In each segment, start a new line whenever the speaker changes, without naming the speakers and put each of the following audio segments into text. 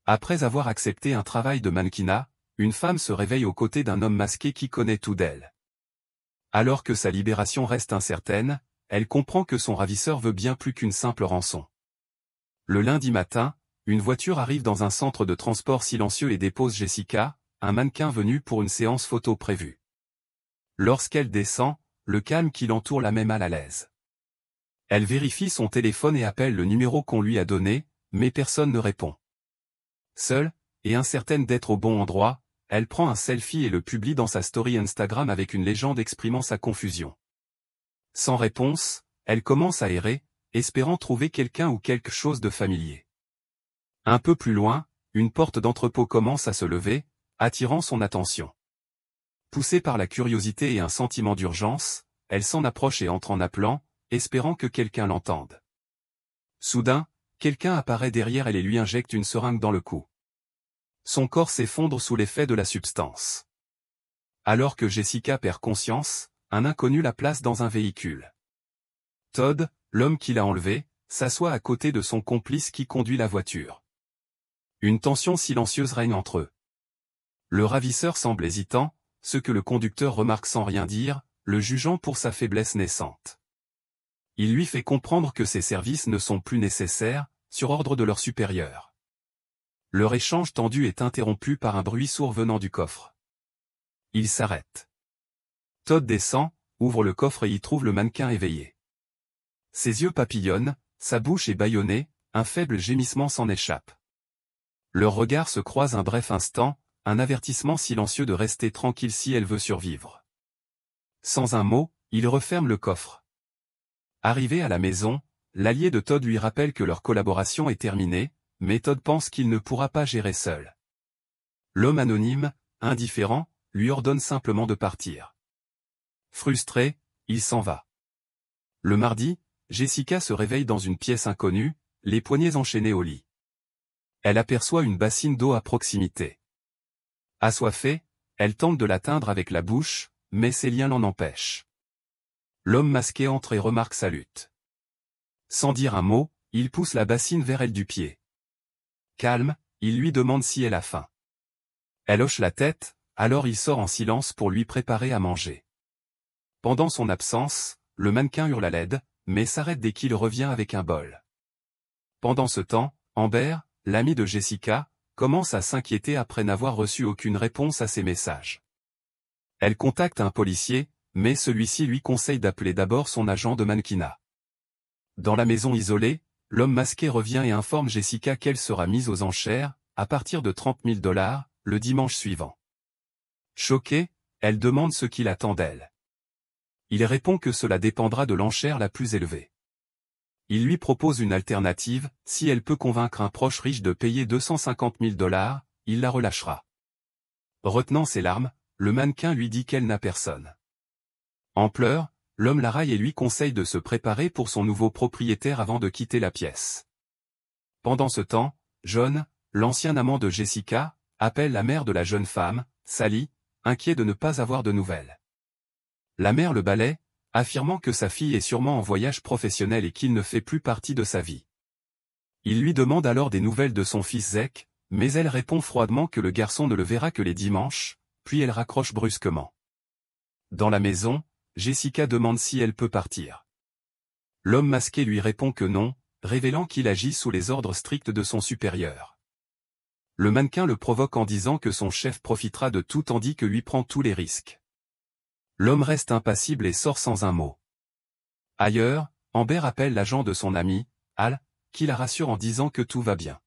Après avoir accepté un travail de mannequinat, une femme se réveille aux côtés d'un homme masqué qui connaît tout d'elle. Alors que sa libération reste incertaine, elle comprend que son ravisseur veut bien plus qu'une simple rançon. Le lundi matin, une voiture arrive dans un centre de transport silencieux et dépose Jessica, un mannequin venu pour une séance photo prévue. Lorsqu'elle descend, le calme qui l'entoure la met mal à l'aise. Elle vérifie son téléphone et appelle le numéro qu'on lui a donné, mais personne ne répond. Seule, et incertaine d'être au bon endroit, elle prend un selfie et le publie dans sa story Instagram avec une légende exprimant sa confusion. Sans réponse, elle commence à errer, espérant trouver quelqu'un ou quelque chose de familier. Un peu plus loin, une porte d'entrepôt commence à se lever, attirant son attention. Poussée par la curiosité et un sentiment d'urgence, elle s'en approche et entre en appelant, espérant que quelqu'un l'entende. Soudain, quelqu'un apparaît derrière elle et lui injecte une seringue dans le cou. Son corps s'effondre sous l'effet de la substance. Alors que Jessica perd conscience, un inconnu la place dans un véhicule. Todd, l'homme qui l'a enlevée, s'assoit à côté de son complice qui conduit la voiture. Une tension silencieuse règne entre eux. Le ravisseur semble hésitant, ce que le conducteur remarque sans rien dire, le jugeant pour sa faiblesse naissante. Il lui fait comprendre que ses services ne sont plus nécessaires, sur ordre de leur supérieur. Leur échange tendu est interrompu par un bruit sourd venant du coffre. Il s'arrête. Todd descend, ouvre le coffre et y trouve le mannequin éveillé. Ses yeux papillonnent, sa bouche est bâillonnée, un faible gémissement s'en échappe. Leurs regards se croisent un bref instant, un avertissement silencieux de rester tranquille si elle veut survivre. Sans un mot, il referme le coffre. Arrivé à la maison, l'allié de Todd lui rappelle que leur collaboration est terminée, mais Todd pense qu'il ne pourra pas gérer seul. L'homme anonyme, indifférent, lui ordonne simplement de partir. Frustré, il s'en va. Le mardi, Jessica se réveille dans une pièce inconnue, les poignets enchaînés au lit. Elle aperçoit une bassine d'eau à proximité. Assoiffée, elle tente de l'atteindre avec la bouche, mais ses liens l'en empêchent. L'homme masqué entre et remarque sa lutte. Sans dire un mot, il pousse la bassine vers elle du pied. Calme, il lui demande si elle a faim. Elle hoche la tête, alors il sort en silence pour lui préparer à manger. Pendant son absence, le mannequin hurle à l'aide, mais s'arrête dès qu'il revient avec un bol. Pendant ce temps, Amber, l'amie de Jessica, commence à s'inquiéter après n'avoir reçu aucune réponse à ses messages. Elle contacte un policier, mais celui-ci lui conseille d'appeler d'abord son agent de mannequinat. Dans la maison isolée, l'homme masqué revient et informe Jessica qu'elle sera mise aux enchères, à partir de $30 000, le dimanche suivant. Choquée, elle demande ce qu'il attend d'elle. Il répond que cela dépendra de l'enchère la plus élevée. Il lui propose une alternative, si elle peut convaincre un proche riche de payer $250 000, il la relâchera. Retenant ses larmes, le mannequin lui dit qu'elle n'a personne. En pleurs, l'homme la raille et lui conseille de se préparer pour son nouveau propriétaire avant de quitter la pièce. Pendant ce temps, John, l'ancien amant de Jessica, appelle la mère de la jeune femme, Sally, inquiet de ne pas avoir de nouvelles. La mère le balaie, affirmant que sa fille est sûrement en voyage professionnel et qu'il ne fait plus partie de sa vie. Il lui demande alors des nouvelles de son fils Zach, mais elle répond froidement que le garçon ne le verra que les dimanches, puis elle raccroche brusquement. Dans la maison, Jessica demande si elle peut partir. L'homme masqué lui répond que non, révélant qu'il agit sous les ordres stricts de son supérieur. Le mannequin le provoque en disant que son chef profitera de tout tandis que lui prend tous les risques. L'homme reste impassible et sort sans un mot. Ailleurs, Amber appelle l'agent de son ami, Al, qui la rassure en disant que tout va bien.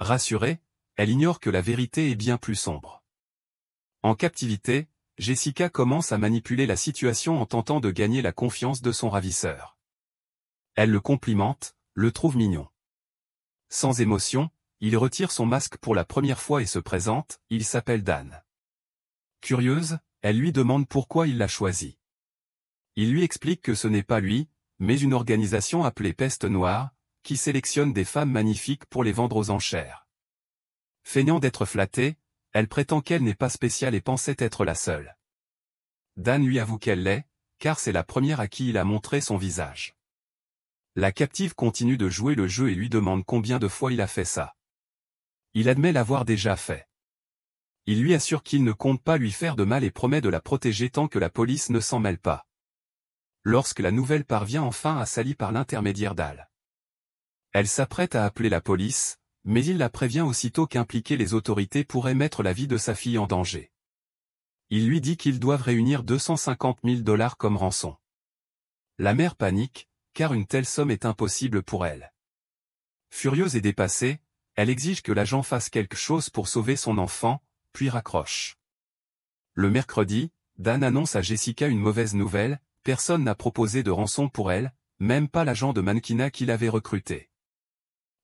Rassurée, elle ignore que la vérité est bien plus sombre. En captivité, Jessica commence à manipuler la situation en tentant de gagner la confiance de son ravisseur. Elle le complimente, le trouve mignon. Sans émotion, il retire son masque pour la première fois et se présente, il s'appelle Dan. Curieuse, elle lui demande pourquoi il l'a choisi. Il lui explique que ce n'est pas lui, mais une organisation appelée Peste Noire, qui sélectionne des femmes magnifiques pour les vendre aux enchères. Feignant d'être flattée, elle prétend qu'elle n'est pas spéciale et pensait être la seule. Dan lui avoue qu'elle l'est, car c'est la première à qui il a montré son visage. La captive continue de jouer le jeu et lui demande combien de fois il a fait ça. Il admet l'avoir déjà fait. Il lui assure qu'il ne compte pas lui faire de mal et promet de la protéger tant que la police ne s'en mêle pas. Lorsque la nouvelle parvient enfin à Sally par l'intermédiaire d'Al, elle s'apprête à appeler la police, mais il la prévient aussitôt qu'impliquer les autorités pourrait mettre la vie de sa fille en danger. Il lui dit qu'ils doivent réunir 250 000 $ comme rançon. La mère panique, car une telle somme est impossible pour elle. Furieuse et dépassée, elle exige que l'agent fasse quelque chose pour sauver son enfant, puis raccroche. Le mercredi, Dan annonce à Jessica une mauvaise nouvelle, personne n'a proposé de rançon pour elle, même pas l'agent de mannequinat qu'il avait recruté.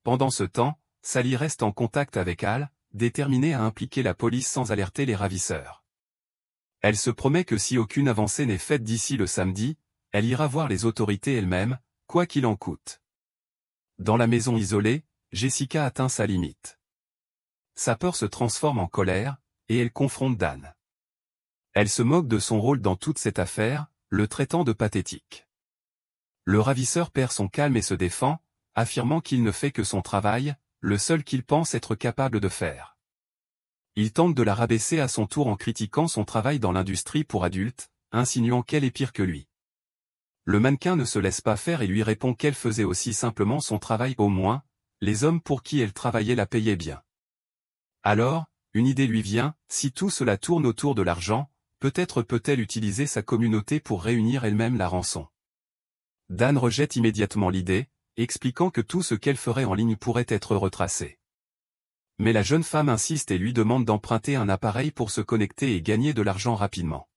Pendant ce temps, Sally reste en contact avec Al, déterminée à impliquer la police sans alerter les ravisseurs. Elle se promet que si aucune avancée n'est faite d'ici le samedi, elle ira voir les autorités elle-même, quoi qu'il en coûte. Dans la maison isolée, Jessica atteint sa limite. Sa peur se transforme en colère, et elle confronte Dan. Elle se moque de son rôle dans toute cette affaire, le traitant de pathétique. Le ravisseur perd son calme et se défend, affirmant qu'il ne fait que son travail, le seul qu'il pense être capable de faire. Il tente de la rabaisser à son tour en critiquant son travail dans l'industrie pour adultes, insinuant qu'elle est pire que lui. Le mannequin ne se laisse pas faire et lui répond qu'elle faisait aussi simplement son travail au moins, les hommes pour qui elle travaillait la payaient bien. Alors, une idée lui vient, si tout cela tourne autour de l'argent, peut-être peut-elle utiliser sa communauté pour réunir elle-même la rançon. Dan rejette immédiatement l'idée, expliquant que tout ce qu'elle ferait en ligne pourrait être retracé. Mais la jeune femme insiste et lui demande d'emprunter un appareil pour se connecter et gagner de l'argent rapidement.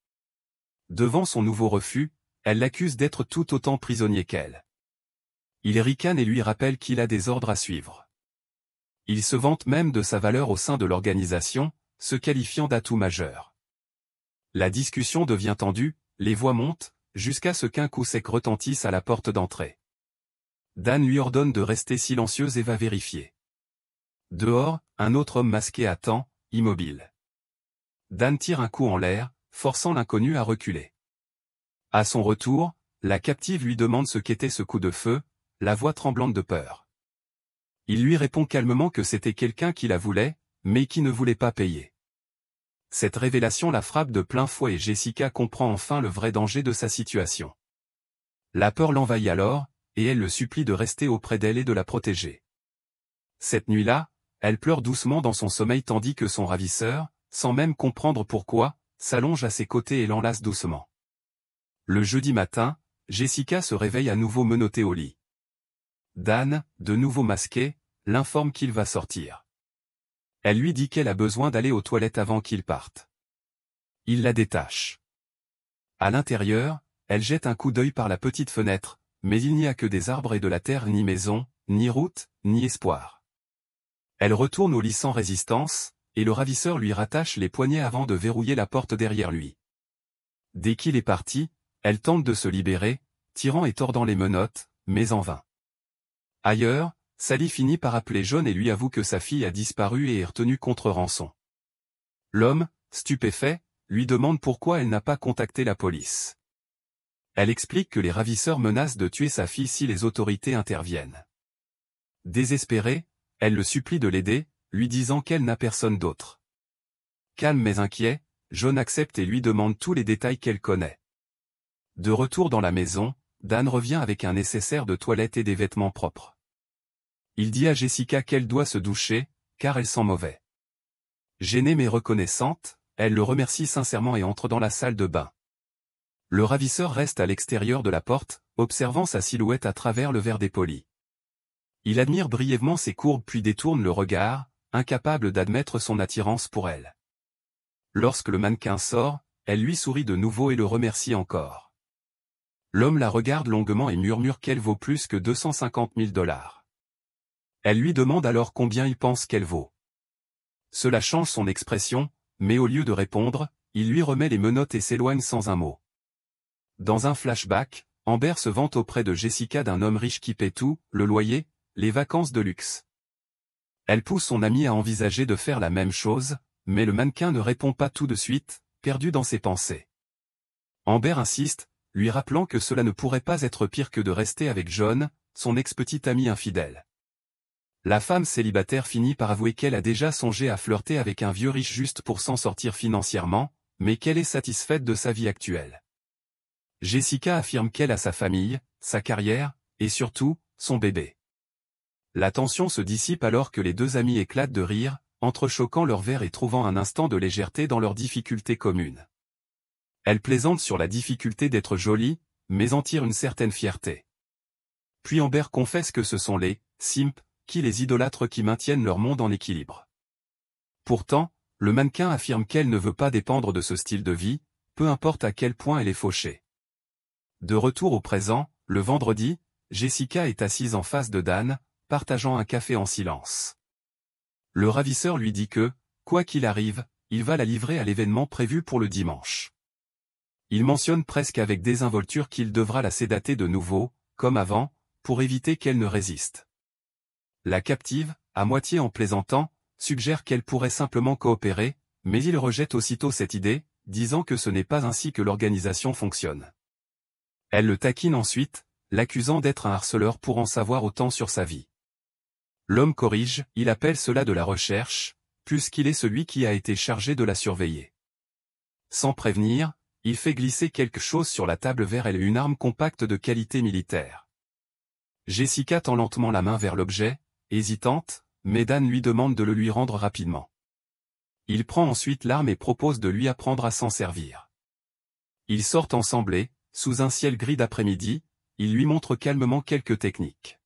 Devant son nouveau refus, elle l'accuse d'être tout autant prisonnier qu'elle. Il ricane et lui rappelle qu'il a des ordres à suivre. Il se vante même de sa valeur au sein de l'organisation, se qualifiant d'atout majeur. La discussion devient tendue, les voix montent, jusqu'à ce qu'un coup sec retentisse à la porte d'entrée. Dan lui ordonne de rester silencieuse et va vérifier. Dehors, un autre homme masqué attend, immobile. Dan tire un coup en l'air, forçant l'inconnu à reculer. À son retour, la captive lui demande ce qu'était ce coup de feu, la voix tremblante de peur. Il lui répond calmement que c'était quelqu'un qui la voulait, mais qui ne voulait pas payer. Cette révélation la frappe de plein fouet et Jessica comprend enfin le vrai danger de sa situation. La peur l'envahit alors, et elle le supplie de rester auprès d'elle et de la protéger. Cette nuit-là, elle pleure doucement dans son sommeil tandis que son ravisseur, sans même comprendre pourquoi, s'allonge à ses côtés et l'enlace doucement. Le jeudi matin, Jessica se réveille à nouveau menottée au lit. Dan, de nouveau masqué, l'informe qu'il va sortir. Elle lui dit qu'elle a besoin d'aller aux toilettes avant qu'il parte. Il la détache. À l'intérieur, elle jette un coup d'œil par la petite fenêtre, mais il n'y a que des arbres et de la terre, ni maison, ni route, ni espoir. Elle retourne au lit sans résistance, et le ravisseur lui rattache les poignets avant de verrouiller la porte derrière lui. Dès qu'il est parti, elle tente de se libérer, tirant et tordant les menottes, mais en vain. Ailleurs, Sally finit par appeler John et lui avoue que sa fille a disparu et est retenue contre rançon. L'homme, stupéfait, lui demande pourquoi elle n'a pas contacté la police. Elle explique que les ravisseurs menacent de tuer sa fille si les autorités interviennent. Désespérée, elle le supplie de l'aider, lui disant qu'elle n'a personne d'autre. Calme mais inquiet, John accepte et lui demande tous les détails qu'elle connaît. De retour dans la maison, Dan revient avec un nécessaire de toilette et des vêtements propres. Il dit à Jessica qu'elle doit se doucher, car elle sent mauvais. Gênée mais reconnaissante, elle le remercie sincèrement et entre dans la salle de bain. Le ravisseur reste à l'extérieur de la porte, observant sa silhouette à travers le verre dépoli. Il admire brièvement ses courbes puis détourne le regard, incapable d'admettre son attirance pour elle. Lorsque le mannequin sort, elle lui sourit de nouveau et le remercie encore. L'homme la regarde longuement et murmure qu'elle vaut plus que 250 000 $. Elle lui demande alors combien il pense qu'elle vaut. Cela change son expression, mais au lieu de répondre, il lui remet les menottes et s'éloigne sans un mot. Dans un flashback, Amber se vante auprès de Jessica d'un homme riche qui paie tout, le loyer, les vacances de luxe. Elle pousse son amie à envisager de faire la même chose, mais le mannequin ne répond pas tout de suite, perdu dans ses pensées. Amber insiste, lui rappelant que cela ne pourrait pas être pire que de rester avec John, son ex-petit ami infidèle. La femme célibataire finit par avouer qu'elle a déjà songé à flirter avec un vieux riche juste pour s'en sortir financièrement, mais qu'elle est satisfaite de sa vie actuelle. Jessica affirme qu'elle a sa famille, sa carrière, et surtout, son bébé. La tension se dissipe alors que les deux amis éclatent de rire, entrechoquant leurs verres et trouvant un instant de légèreté dans leurs difficultés communes. Elle plaisante sur la difficulté d'être jolie, mais en tire une certaine fierté. Puis Amber confesse que ce sont les « simps » qui les idolâtrent qui maintiennent leur monde en équilibre. Pourtant, le mannequin affirme qu'elle ne veut pas dépendre de ce style de vie, peu importe à quel point elle est fauchée. De retour au présent, le vendredi, Jessica est assise en face de Dan, partageant un café en silence. Le ravisseur lui dit que, quoi qu'il arrive, il va la livrer à l'événement prévu pour le dimanche. Il mentionne presque avec désinvolture qu'il devra la sédater de nouveau, comme avant, pour éviter qu'elle ne résiste. La captive, à moitié en plaisantant, suggère qu'elle pourrait simplement coopérer, mais il rejette aussitôt cette idée, disant que ce n'est pas ainsi que l'organisation fonctionne. Elle le taquine ensuite, l'accusant d'être un harceleur pour en savoir autant sur sa vie. L'homme corrige, il appelle cela de la recherche, puisqu'il est celui qui a été chargé de la surveiller. Sans prévenir, il fait glisser quelque chose sur la table vers elle, une arme compacte de qualité militaire. Jessica tend lentement la main vers l'objet, hésitante, mais Dan lui demande de le lui rendre rapidement. Il prend ensuite l'arme et propose de lui apprendre à s'en servir. Ils sortent ensemble et, sous un ciel gris d'après-midi, il lui montre calmement quelques techniques.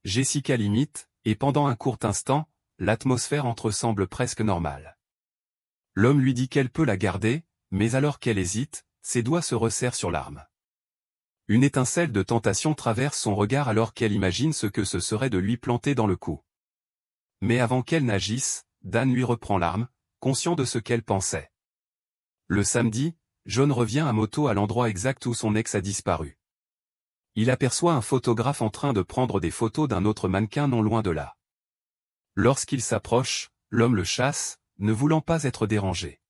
Jessica l'imite, et pendant un court instant, l'atmosphère entre semble presque normale. L'homme lui dit qu'elle peut la garder, mais alors qu'elle hésite, ses doigts se resserrent sur l'arme. Une étincelle de tentation traverse son regard alors qu'elle imagine ce que ce serait de lui planter dans le cou. Mais avant qu'elle n'agisse, Dan lui reprend l'arme, conscient de ce qu'elle pensait. Le samedi, John revient à moto à l'endroit exact où son ex a disparu. Il aperçoit un photographe en train de prendre des photos d'un autre mannequin non loin de là. Lorsqu'il s'approche, l'homme le chasse, ne voulant pas être dérangé.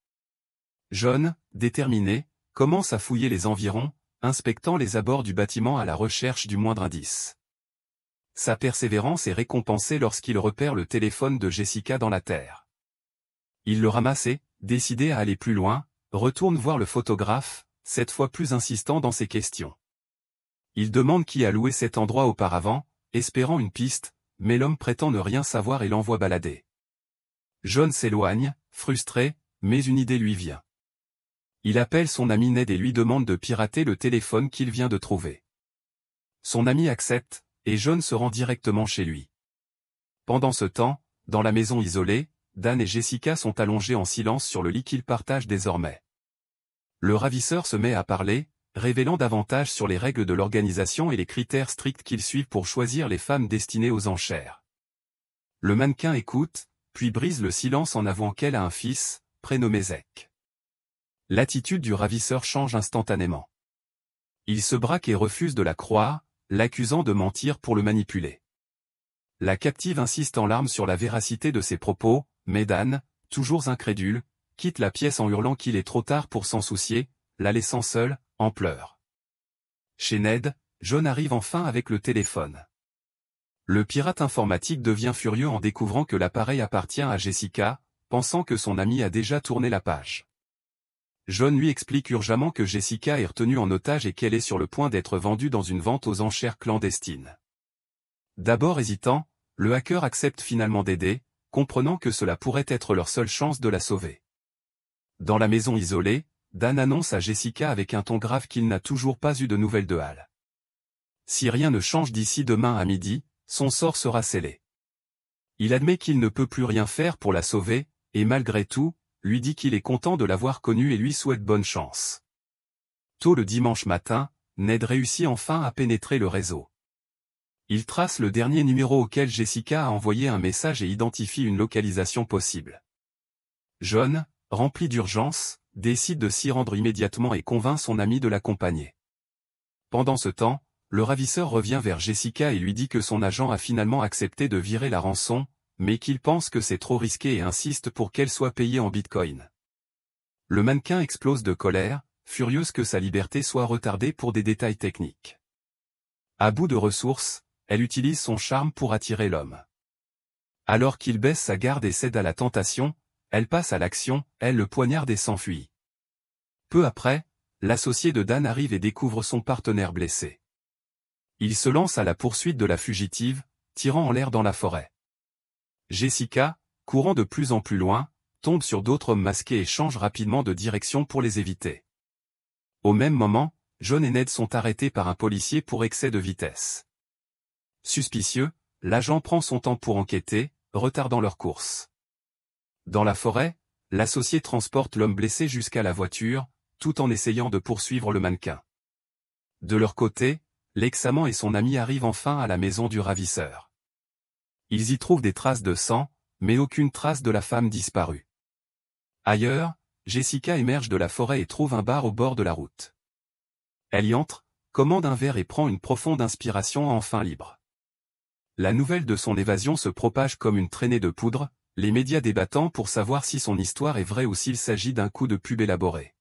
John, déterminé, commence à fouiller les environs, inspectant les abords du bâtiment à la recherche du moindre indice. Sa persévérance est récompensée lorsqu'il repère le téléphone de Jessica dans la terre. Il le ramasse et, décidé à aller plus loin, retourne voir le photographe, cette fois plus insistant dans ses questions. Il demande qui a loué cet endroit auparavant, espérant une piste, mais l'homme prétend ne rien savoir et l'envoie balader. John s'éloigne, frustré, mais une idée lui vient. Il appelle son ami Ned et lui demande de pirater le téléphone qu'il vient de trouver. Son ami accepte, et John se rend directement chez lui. Pendant ce temps, dans la maison isolée, Dan et Jessica sont allongés en silence sur le lit qu'ils partagent désormais. Le ravisseur se met à parler, révélant davantage sur les règles de l'organisation et les critères stricts qu'ils suivent pour choisir les femmes destinées aux enchères. Le mannequin écoute, puis brise le silence en avouant qu'elle a un fils, prénommé Zek. L'attitude du ravisseur change instantanément. Il se braque et refuse de la croire, l'accusant de mentir pour le manipuler. La captive insiste en larmes sur la véracité de ses propos, mais Dan, toujours incrédule, quitte la pièce en hurlant qu'il est trop tard pour s'en soucier, la laissant seule, en pleurs. Chez Ned, John arrive enfin avec le téléphone. Le pirate informatique devient furieux en découvrant que l'appareil appartient à Jessica, pensant que son ami a déjà tourné la page. John lui explique urgemment que Jessica est retenue en otage et qu'elle est sur le point d'être vendue dans une vente aux enchères clandestine. D'abord hésitant, le hacker accepte finalement d'aider, comprenant que cela pourrait être leur seule chance de la sauver. Dans la maison isolée, Dan annonce à Jessica avec un ton grave qu'il n'a toujours pas eu de nouvelles de Hal. Si rien ne change d'ici demain à midi, son sort sera scellé. Il admet qu'il ne peut plus rien faire pour la sauver, et malgré tout, lui dit qu'il est content de l'avoir connue et lui souhaite bonne chance. Tôt le dimanche matin, Ned réussit enfin à pénétrer le réseau. Il trace le dernier numéro auquel Jessica a envoyé un message et identifie une localisation possible. John, rempli d'urgence, décide de s'y rendre immédiatement et convainc son ami de l'accompagner. Pendant ce temps, le ravisseur revient vers Jessica et lui dit que son agent a finalement accepté de virer la rançon, mais qu'il pense que c'est trop risqué et insiste pour qu'elle soit payée en bitcoin. Le mannequin explose de colère, furieuse que sa liberté soit retardée pour des détails techniques. À bout de ressources, elle utilise son charme pour attirer l'homme. Alors qu'il baisse sa garde et cède à la tentation, elle passe à l'action, elle le poignarde et s'enfuit. Peu après, l'associé de Dan arrive et découvre son partenaire blessé. Il se lance à la poursuite de la fugitive, tirant en l'air dans la forêt. Jessica, courant de plus en plus loin, tombe sur d'autres hommes masqués et change rapidement de direction pour les éviter. Au même moment, John et Ned sont arrêtés par un policier pour excès de vitesse. Suspicieux, l'agent prend son temps pour enquêter, retardant leur course. Dans la forêt, l'associé transporte l'homme blessé jusqu'à la voiture, tout en essayant de poursuivre le mannequin. De leur côté, l'ex-amant et son ami arrivent enfin à la maison du ravisseur. Ils y trouvent des traces de sang, mais aucune trace de la femme disparue. Ailleurs, Jessica émerge de la forêt et trouve un bar au bord de la route. Elle y entre, commande un verre et prend une profonde inspiration enfin libre. La nouvelle de son évasion se propage comme une traînée de poudre, les médias débattant pour savoir si son histoire est vraie ou s'il s'agit d'un coup de pub élaboré.